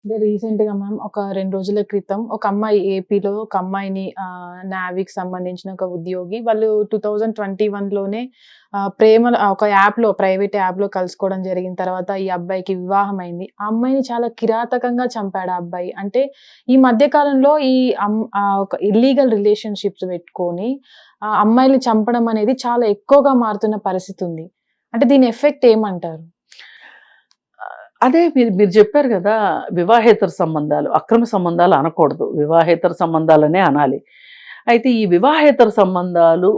అంటే రీసెంట్‌గా మ్యామ్ ఒక 2 రోజుల క్రితం ఒక అమ్మాయి ఏపీలో ఒక అమ్మాయిని నేవీకి సంబంధించిన ఒక ఉద్యోగి వాళ్ళు 2021లోనే ఒక యాప్‌లో ప్రైవేట్ యాప్‌లో కలుసుకోవడం జరిగిన తర్వాత ఈ అబ్బాయికి వివాహం అయింది. ఆ అమ్మాయిని చాలా కిరాతకంగా చంపాడు ఆ అబ్బాయి. అంటే ఈ మధ్య కాలంలో ఒక ఇల్లీగల్ రిలేషన్‌షిప్స్ పెట్టుకొని అమ్మాయిల్ని చంపడం అనేది చాలా ఎక్కువగా మారుతున్న పరిస్థితి ఉంది. అంటే దీని ఎఫెక్ట్ ఏమంటారు? అదే మీరు మీరు చెప్పారు కదా! వివాహేతర సంబంధాలు, అక్రమ సంబంధాలు అనకూడదు. వివాహేతర సంబంధాలనే అనాలి. అయితే ఈ వివాహేతర సంబంధాలు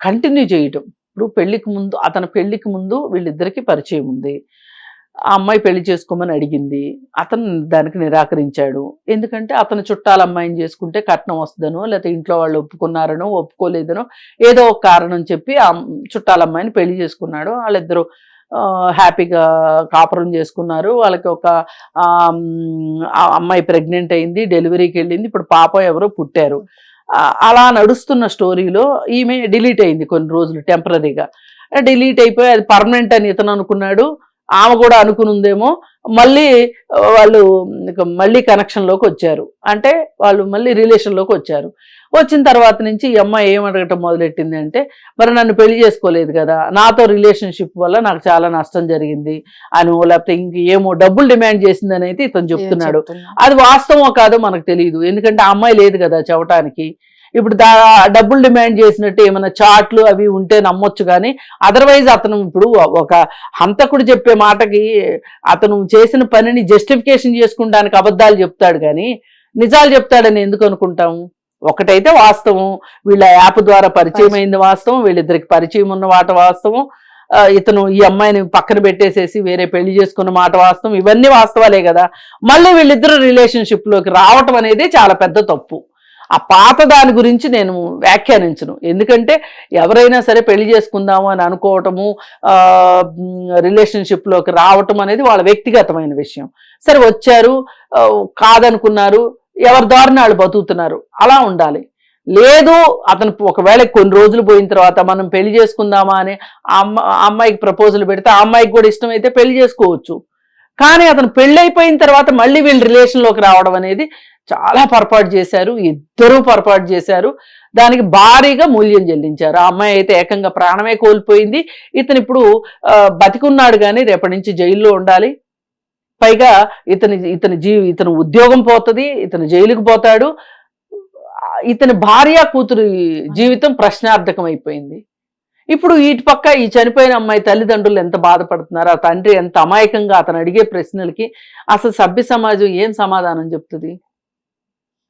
కంటిన్యూ చేయటం. ఇప్పుడు అతని పెళ్ళికి ముందు వీళ్ళిద్దరికీ పరిచయం ఉంది. ఆ అమ్మాయి పెళ్లి చేసుకోమని అడిగింది. అతను దానికి నిరాకరించాడు. ఎందుకంటే అతను చుట్టాల అమ్మాయిని చేసుకుంటే కట్నం వస్తదనో, లేకపోతే ఇంట్లో వాళ్ళు ఒప్పుకున్నారనో, ఒప్పుకోలేదనో ఏదో ఒక కారణం చెప్పి చుట్టాల అమ్మాయిని పెళ్లి చేసుకున్నాడు. వాళ్ళిద్దరూ హ్యాపీగా కాపురం చేసుకున్నారు. వాళ్ళకి ఒక అమ్మాయి ప్రెగ్నెంట్ అయింది, డెలివరీకి వెళ్ళింది. ఇప్పుడు పాప ఎవరో పుట్టారు. అలా నడుస్తున్న స్టోరీలో ఈమె డిలీట్ అయింది కొన్ని రోజులు టెంపరరీగా. డిలీట్ అయిపోయి అది పర్మనెంట్ అని ఇతను అనుకున్నాడు. ఆమె కూడా అనుకునుందేమో. మళ్ళీ వాళ్ళు మళ్ళీ కనెక్షన్లోకి వచ్చారు. అంటే వాళ్ళు మళ్ళీ రిలేషన్లోకి వచ్చారు. వచ్చిన తర్వాత నుంచి ఈ అమ్మాయి ఏం అడగటం మొదలెట్టింది అంటే, మరి నన్ను పెళ్లి చేసుకోలేదు కదా, నాతో రిలేషన్షిప్ వల్ల నాకు చాలా నష్టం జరిగింది అని, లేకపోతే ఇంక ఏమో డబ్బులు డిమాండ్ చేసిందని అయితే ఇతను చెప్తున్నాడు. అది వాస్తవం కాదో మనకు తెలియదు. ఎందుకంటే ఆ అమ్మాయి లేదు కదా చెప్పడానికి. ఇప్పుడు డబ్బులు డిమాండ్ చేసినట్టు ఏమైనా చాట్లు అవి ఉంటే నమ్మొచ్చు. కానీ అదర్వైజ్ అతను ఇప్పుడు ఒక హంతకుడు చెప్పే మాటకి అతను చేసిన పనిని జస్టిఫికేషన్ చేసుకుంటానికి అబద్ధాలు చెప్తాడు కానీ నిజాలు చెప్తాడని ఎందుకు అనుకుంటాము? ఒకటైతే వాస్తవం, వీళ్ళ యాప్ ద్వారా పరిచయం అయింది వాస్తవం, వీళ్ళిద్దరికి పరిచయం ఉన్న మాట వాస్తవం, ఇతను ఈ అమ్మాయిని పక్కన పెట్టేసేసి వేరే పెళ్లి చేసుకున్న మాట వాస్తవం. ఇవన్నీ వాస్తవాలే కదా. మళ్ళీ వీళ్ళిద్దరు రిలేషన్షిప్లోకి రావటం అనేది చాలా పెద్ద తప్పు. ఆ పాత దాని గురించి నేను వ్యాఖ్యానించను. ఎందుకంటే ఎవరైనా సరే పెళ్లి చేసుకుందాము అని అనుకోవటము, రిలేషన్షిప్లోకి రావటం అనేది వాళ్ళ వ్యక్తిగతమైన విషయం. సరే వచ్చారు, కాదనుకున్నారు, ఎవరి దారిని వాళ్ళు బతుకుతున్నారు, అలా ఉండాలి. లేదు అతను ఒకవేళ కొన్ని రోజులు పోయిన తర్వాత మనం పెళ్లి చేసుకుందామా అని అమ్మాయికి ప్రపోజల్ పెడితే ఆ అమ్మాయికి కూడా ఇష్టమైతే పెళ్లి చేసుకోవచ్చు. కానీ అతను పెళ్ళైపోయిన తర్వాత మళ్ళీ వీళ్ళు రిలేషన్లోకి రావడం అనేది చాలా పొరపాటు చేశారు. ఇద్దరూ పొరపాటు చేశారు. దానికి భారీగా మూల్యం చెల్లించారు. ఆ అమ్మాయి అయితే ఏకంగా ప్రాణమే కోల్పోయింది. ఇతను ఇప్పుడు బతికున్నాడు కానీ రేపటి నుంచి జైల్లో ఉండాలి. పైగా ఇతని ఉద్యోగం పోతుంది, ఇతను జైలుకు పోతాడు. ఇతని భార్య కూతురు జీవితం ప్రశ్నార్థకం అయిపోయింది. ఇప్పుడు ఇటు పక్క ఈ చనిపోయిన అమ్మాయి తల్లిదండ్రులు ఎంత బాధపడుతున్నారు, ఆ తండ్రి ఎంత అమాయకంగా అతను అడిగే ప్రశ్నలకి అసలు సభ్య సమాజం ఏం సమాధానం చెప్తుంది?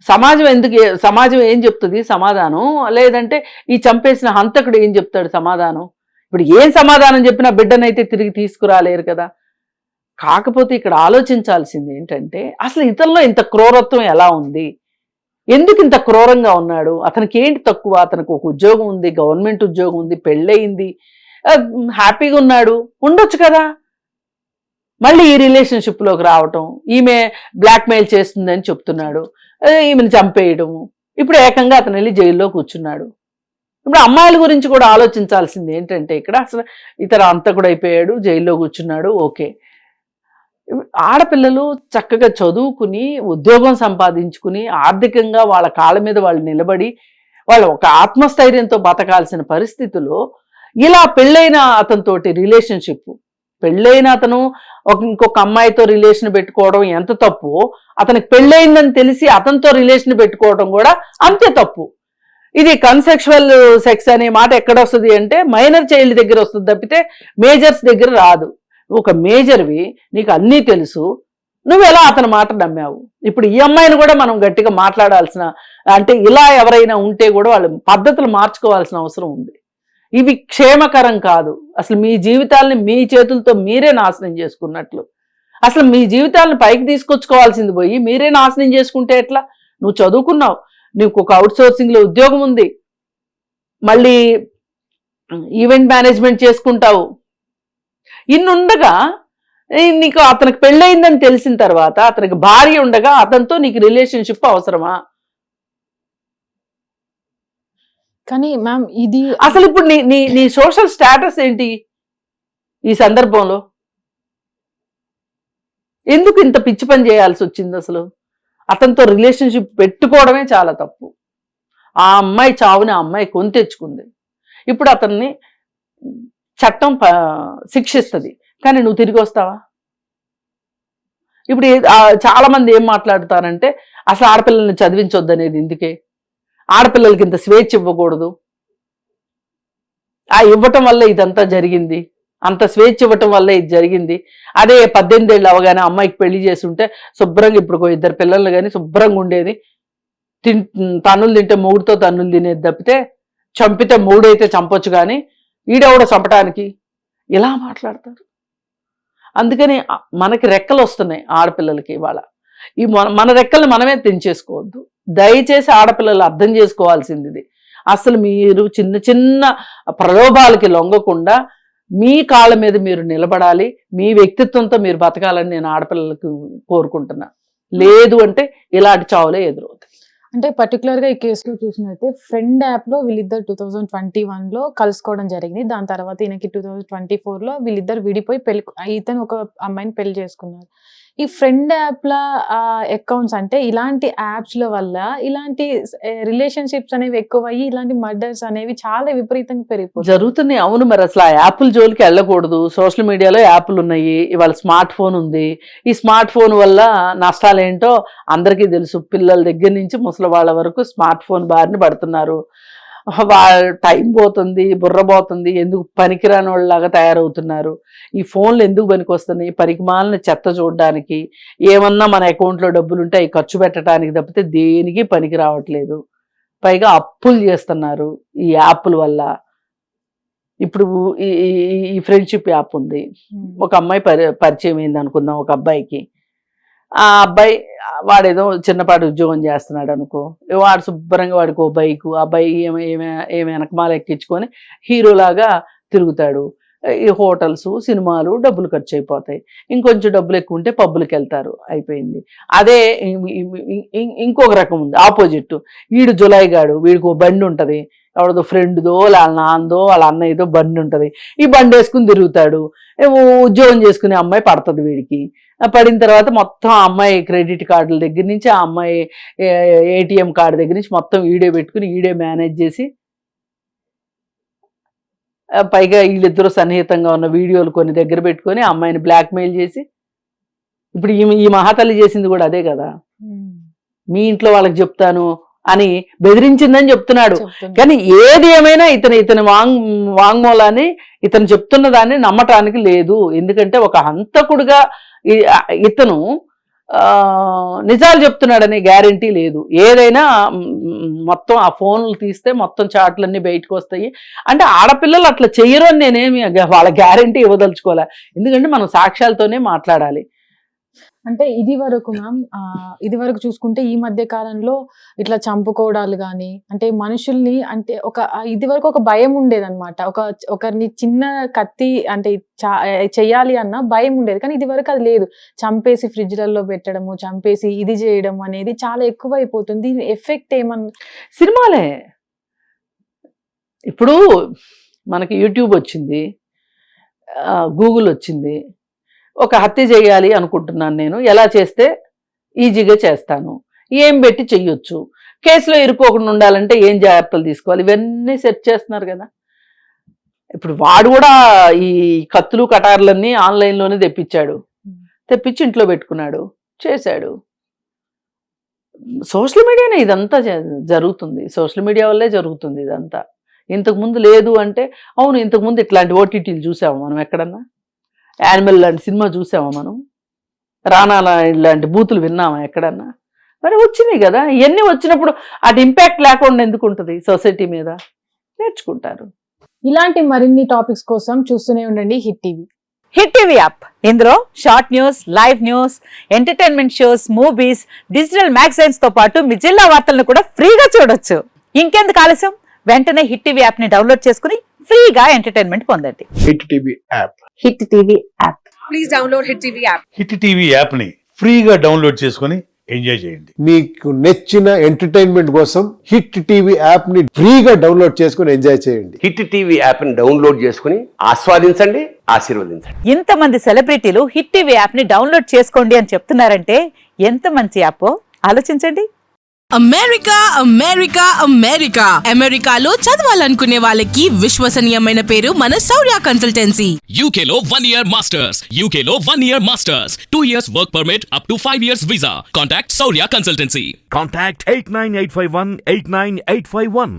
సమాజం ఏం చెప్తుంది సమాధానం? లేదంటే ఈ చంపేసిన హంతకుడు ఏం చెప్తాడు సమాధానం? ఇప్పుడు ఏం సమాధానం చెప్పినా బిడ్డనైతే తిరిగి తీసుకురాలేరు కదా. కాకపోతే ఇక్కడ ఆలోచించాల్సింది ఏంటంటే, అసలు ఇతనిలో ఇంత క్రూరత్వం ఎలా ఉంది, ఎందుకు ఇంత క్రూరంగా ఉన్నాడు, అతనికి ఏంటి తక్కువ? అతనికి ఒక ఉద్యోగం ఉంది, గవర్నమెంట్ ఉద్యోగం ఉంది, పెళ్ళయింది, హ్యాపీగా ఉన్నాడు, ఉండొచ్చు కదా. మళ్ళీ ఈ రిలేషన్షిప్లోకి రావటం, ఈమె బ్లాక్మెయిల్ చేస్తుందని చెప్తున్నాడు, ఈమెను చంపేయడము, ఇప్పుడు ఏకంగా అతను వెళ్ళి జైల్లో కూర్చున్నాడు. ఇప్పుడు అమ్మాయిల గురించి కూడా ఆలోచించాల్సింది ఏంటంటే, ఇక్కడ అసలు ఇతర అంతకుడు అయిపోయాడు, జైల్లో కూర్చున్నాడు, ఓకే. ఆడపిల్లలు చక్కగా చదువుకుని ఉద్యోగం సంపాదించుకుని ఆర్థికంగా వాళ్ళ కాళ్ళ మీద వాళ్ళు నిలబడి వాళ్ళు ఒక ఆత్మస్థైర్యంతో బతకాల్సిన పరిస్థితిలో ఇలా పెళ్ళైన అతనితోటి రిలేషన్షిప్, పెళ్ళైన అతను ఇంకొక అమ్మాయితో రిలేషన్ పెట్టుకోవడం ఎంత తప్పు, అతనికి పెళ్ళయిందని తెలిసి అతనితో రిలేషన్ పెట్టుకోవడం కూడా అంతే తప్పు. ఇది కన్సెక్షువల్ సెక్స్ అనే మాట ఎక్కడ వస్తుంది అంటే మైనర్ చైల్డ్ దగ్గర వస్తుంది తప్పితే మేజర్స్ దగ్గర రాదు. ఒక మేజర్వి, నీకు అన్నీ తెలుసు, నువ్వు ఎలా అతని మాట నమ్మావు? ఇప్పుడు ఈ అమ్మాయిని కూడా మనం గట్టిగా మాట్లాడాల్సిన, అంటే ఇలా ఎవరైనా ఉంటే కూడా వాళ్ళు పద్ధతులు మార్చుకోవాల్సిన అవసరం ఉంది. ఇవి క్షేమకరం కాదు. అసలు మీ జీవితాలని మీ చేతులతో మీరే నాశనం చేసుకున్నట్లు. అసలు మీ జీవితాలను పైకి తీసుకొచ్చుకోవాల్సింది పోయి మీరే నాశనం చేసుకుంటే ఎట్లా? నువ్వు చదువుకున్నావు, నీకు ఒక అవుట్సోర్సింగ్లో ఉద్యోగం ఉంది, మళ్ళీ ఈవెంట్ మేనేజ్మెంట్ చేసుకుంటావు, ఇన్నుండగా నీకు అతనికి పెళ్ళయిందని తెలిసిన తర్వాత అతనికి భార్య ఉండగా అతనితో నీకు రిలేషన్షిప్ అవసరమా? కానీ మ్యామ్ ఇది అసలు ఇప్పుడు నీ సోషల్ స్టేటస్ ఏంటి ఈ సందర్భంలో? ఎందుకు ఇంత పిచ్చి పని చేయాల్సి వచ్చింది అసలు? అతనితో రిలేషన్షిప్ పెట్టుకోవడమే చాలా తప్పు. ఆ అమ్మాయి చావుని ఆ అమ్మాయి కొని తెచ్చుకుంది. ఇప్పుడు అతన్ని చట్టం శిక్షిస్తుంది, కానీ నువ్వు తిరిగి వస్తావా? ఇప్పుడు చాలా మంది ఏం మాట్లాడతారంటే అసలు ఆడపిల్లల్ని చదివించొద్దు అనేది ఎందుకే? ఆడపిల్లలకి ఇంత స్వేచ్ఛ ఇవ్వకూడదు, ఇవ్వటం వల్ల ఇదంతా జరిగింది, అంత స్వేచ్ఛ ఇవ్వటం వల్ల ఇది జరిగింది. అదే 18 ఏళ్ళు అవగానే అమ్మాయికి పెళ్లి చేసి ఉంటే శుభ్రంగా ఇప్పుడు 2 పిల్లలు కానీ శుభ్రంగా ఉండేది. తన్నులు తింటే మూడుతో తన్నులు తినేది తప్పితే, చంపితే మూడైతే చంపొచ్చు కానీ ఈడెవడో చంపటానికి ఇలా మాట్లాడతారు. అందుకని మనకి రెక్కలు వస్తున్నాయి ఆడపిల్లలకి ఇవాళ. ఈ మన రెక్కల్ని మనమే తెంచేసుకోవద్దు. దయచేసి ఆడపిల్లలు అర్థం చేసుకోవాల్సింది ఇది. అసలు మీరు చిన్న చిన్న ప్రలోభాలకి లొంగకుండా మీ కాళ్ళ మీద మీరు నిలబడాలి, మీ వ్యక్తిత్వంతో మీరు బతకాలని నేను ఆడపిల్లలకు కోరుకుంటున్నా. లేదు అంటే ఇలాంటి చావులే ఎదురవుతాయి. అంటే పర్టికులర్ గా ఈ కేసులో చూసినట్లయితే ఫ్రెండ్ యాప్ లో వీళ్ళిద్దరు 2021 లో కలుసుకోవడం జరిగింది. దాని తర్వాత ఈయనకి 2024 లో వీళ్ళిద్దరు విడిపోయి ఇతను ఒక అమ్మాయిని పెళ్లి చేసుకున్నారు. ఈ ఫ్రెండ్ యాప్ ల అకౌంట్స్ అంటే ఇలాంటి యాప్స్ ల వల్ల ఇలాంటి రిలేషన్షిప్స్ అనేవి ఎక్కువయ్యి ఇలాంటి మర్డర్స్ అనేవి చాలా విపరీతంగా పెరిగిపోతాయి జరుగుతున్నాయి. అవును, మరి అసలు ఆ యాప్ల జోలికి వెళ్ళకూడదు. సోషల్ మీడియాలో యాప్లు ఉన్నాయి, ఇవాళ స్మార్ట్ ఫోన్ ఉంది. ఈ స్మార్ట్ ఫోన్ వల్ల నష్టాలు ఏంటో అందరికీ తెలుసు. పిల్లల దగ్గర నుంచి ముసలి వాళ్ళ వరకు స్మార్ట్ ఫోన్ బారిన పడుతున్నారు. టైం పోతుంది, బుర్ర పోతుంది, ఎందుకు పనికిరాని వాళ్ళలాగా తయారవుతున్నారు. ఈ ఫోన్లు ఎందుకు పనికి వస్తున్నాయి? పనికిమాలిన చెత్త చూడడానికి, ఏమన్నా మన అకౌంట్లో డబ్బులు ఉంటే అవి ఖర్చు పెట్టడానికి తప్పితే దేనికి పనికి రావట్లేదు. పైగా అప్పులు చేస్తున్నారు ఈ యాప్ల వల్ల. ఇప్పుడు ఈ ఫ్రెండ్షిప్ యాప్ ఉంది. ఒక అమ్మాయి పరిచయం అయింది అనుకుందాం ఒక అబ్బాయికి. ఆ అబ్బాయి వాడేదో చిన్నపాటి ఉద్యోగం చేస్తున్నాడు అనుకో, వాడు శుభ్రంగా వాడికి ఓ బైకు, ఆ బైక్ ఏమి వెనకమాల ఎక్కించుకొని హీరోలాగా తిరుగుతాడు. ఈ హోటల్స్, సినిమాలు, డబ్బులు ఖర్చు అయిపోతాయి. ఇంకొంచెం డబ్బులు ఎక్కువ ఉంటే పబ్బులకి వెళ్తారు, అయిపోయింది. అదే ఇంకొక రకం ఉంది ఆపోజిట్. వీడు జులైగాడు, వీడికి ఓ బండి ఉంటుంది, ఎవరిదో ఫ్రెండ్దో వాళ్ళ నాన్నదో వాళ్ళ అన్నయ్యదో బండి ఉంటుంది. ఈ బండి వేసుకుని తిరుగుతాడు. ఉద్యోగం చేసుకునే అమ్మాయి పడుతుంది వీడికి. పడిన తర్వాత మొత్తం ఆ అమ్మాయి క్రెడిట్ కార్డుల దగ్గర నుంచి, ఆ అమ్మాయి ఏటీఎం కార్డు దగ్గర నుంచి మొత్తం వీడియో పెట్టుకుని వీడియో మేనేజ్ చేసి, పైగా వీళ్ళిద్దరూ సన్నిహితంగా ఉన్న వీడియోలు కొన్ని దగ్గర పెట్టుకొని ఆ అమ్మాయిని బ్లాక్మెయిల్ చేసి, ఇప్పుడు ఈ మహాతల్లి చేసింది కూడా అదే కదా. మీ ఇంట్లో వాళ్ళకి చెప్తాను అని బెదిరించిందని చెప్తున్నాడు. కానీ ఏది ఏమైనా ఇతని వాంగ్మూలాన్ని, ఇతను చెప్తున్న దాన్ని నమ్మటానికి లేదు. ఎందుకంటే ఒక హంతకుడుగా ఇతను నిజాలు చెప్తున్నాడనే గ్యారంటీ లేదు. ఏదైనా మొత్తం ఆ ఫోన్లు తీస్తే మొత్తం చాట్లన్నీ బయటకు వస్తాయి. అంటే ఆడపిల్లలు అట్లా చెయ్యరు అని నేనేమి వాళ్ళ గ్యారంటీ ఇవ్వదలుచుకోలే. ఎందుకంటే మనం సాక్ష్యాలతోనే మాట్లాడాలి. అంటే ఇది వరకు చూసుకుంటే ఈ మధ్య కాలంలో ఇట్లా చంపుకోవడాలు కానీ, అంటే మనుషుల్ని, అంటే ఇది వరకు ఒక భయం ఉండేదన్నమాట. ఒకరిని చిన్న కత్తి అంటే చెయ్యాలి అన్న భయం ఉండేది. కానీ ఇది వరకు అది లేదు. చంపేసి ఫ్రిడ్జ్లలో పెట్టడము, చంపేసి ఇది చేయడం అనేది చాలా ఎక్కువ అయిపోతుంది. ఎఫెక్ట్ ఏమన్నా సినిమాలే. ఇప్పుడు మనకి యూట్యూబ్ వచ్చింది, గూగుల్ వచ్చింది. ఒక హత్య చేయాలి అనుకుంటున్నాను నేను, ఎలా చేస్తే ఈజీగా చేస్తాను, ఏం పెట్టి చెయ్యొచ్చు, కేసులో ఇరుక్కోకుండా ఉండాలంటే ఏం జాగ్రత్తలు తీసుకోవాలి, ఇవన్నీ సెర్చ్ చేస్తున్నారు కదా. ఇప్పుడు వాడు కూడా ఈ కత్తులు కటార్లన్నీ ఆన్లైన్లోనే తెప్పించి ఇంట్లో పెట్టుకున్నాడు, చేశాడు. సోషల్ మీడియానే ఇదంతా జరుగుతుంది. సోషల్ మీడియా వల్లే జరుగుతుంది ఇదంతా. ఇంతకుముందు లేదు అంటే, అవును ఇంతకుముందు ఇట్లాంటి ఓటీటీలు చూసాము మనం ఎక్కడన్నా? యానిమల్ లాంటి సినిమా చూసామా మనం? రానా లాంటి బూతులు విన్నామా ఎక్కడన్నా? మరి వచ్చినాయి కదా. ఇవన్నీ వచ్చినప్పుడు అటు ఇంపాక్ట్ లేకుండా ఎందుకు ఉంటుంది సొసైటీ మీద? నేర్చుకుంటారు. ఇలాంటి మరిన్ని టాపిక్స్ కోసం చూస్తూనే ఉండండి hit TV. Hit TV app, ఇందులో short news, live news, entertainment shows, movies, digital magazines తో పాటు మీ జిల్లా వార్తలను కూడా ఫ్రీగా చూడొచ్చు. ఇంకెందుకు ఆలస్యం, వెంటనే హిట్ టీవీ యాప్ ని డౌన్లోడ్ చేసుకుని ఫ్రీగా ఎంటర్టైన్మెంట్ పొందండి. Hit TV app. Hit TV app. Please download hit TV app. Hit TV app ని ఫ్రీగా డౌన్లోడ్ చేసుకొని ఎంజాయ్ చేయండి. మీకు నచ్చిన ఎంటర్టైన్మెంట్ కోసం హిట్ టీవీ యాప్ ని ఫ్రీగా డౌన్లోడ్ చేసుకొని ఎంజాయ్ చేయండి. హిట్ టీవీ యాప్ ని డౌన్లోడ్ చేసుకుని ఆస్వాదించండి, ఆశీర్వదించండి. ఇంతమంది సెలబ్రిటీలు హిట్ టీవీ యాప్ ని డౌన్లోడ్ చేసుకోండి అని చెప్తున్నారంటే ఎంత మంచి యాప్ ఆలోచించండి. అమెరికా అమెరికా అమెరికా అమెరికాలో చదవాలనుకునే వాళ్ళకి విశ్వసనీయమైన పేరు మన శౌర్య కన్సల్టెన్సీ. UK లో 1 year masters. UK లో 1 year masters. 2 years work permit up to 5 years visa. Contact Saurya Consultancy. Contact 89851 89851.